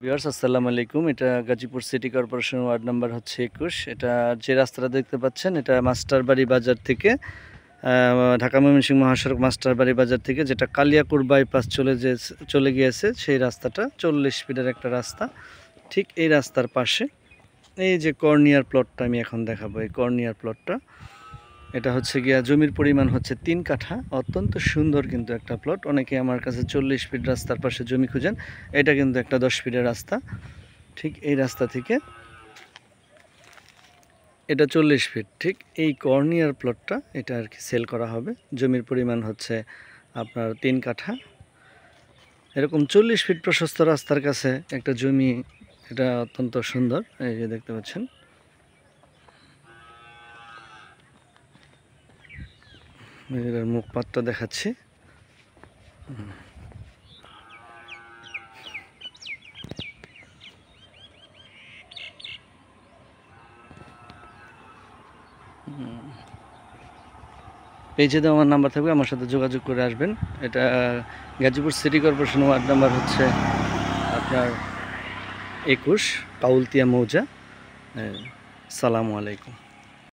Viewers আসসালামু আলাইকুম। এটা Gazipur city corporation ward number হচ্ছে ২১। এটা যে রাস্তাটা দেখতে পাচ্ছেন এটা মাস্টারবাড়ি বাজার থেকে ঢাকা ময়মনসিংহ মহাসড়ক মাস্টারবাড়ি বাজার থেকে যেটা কালিয়াকুর বাইপাস চলে গিয়েছে সেই রাস্তাটা ৪০ ফিটের একটা রাস্তা। ঠিক এই রাস্তার পাশে এই যে কর্নিয়ার প্লটটা আমি এখন দেখাবো, এই কর্নিয়ার প্লটটা এটা হচ্ছে গিয়া জমির পরিমাণ হচ্ছে ৩ কাঠা। অত্যন্ত সুন্দর কিন্তু একটা প্লট। অনেকে আমার কাছে ৪০ ফিট রাস্তার পাশে জমি খুঁজেন, এটা কিন্তু একটা ১০ ফিটের রাস্তা। ঠিক এই রাস্তা থেকে এটা ৪০ ফিট। ঠিক এই কর্নিয়ার প্লটটা এটা আর কি সেল করা হবে। জমির পরিমাণ হচ্ছে আপনার ৩ কাঠা। এরকম ৪০ ফিট প্রশস্ত রাস্তার কাছে একটা জমি, এটা অত্যন্ত সুন্দর। এই যে দেখতে পাচ্ছেন, এর মুখপাত্র দেখাচ্ছি। পেজে দেওয়া আমার নাম্বার থাকবে, আমার সাথে যোগাযোগ করে আসবেন। এটা Gazipur city corporation ward number হচ্ছে আপনার ২১, কাউলতিয়া মৌজা। সালামু আলাইকুম।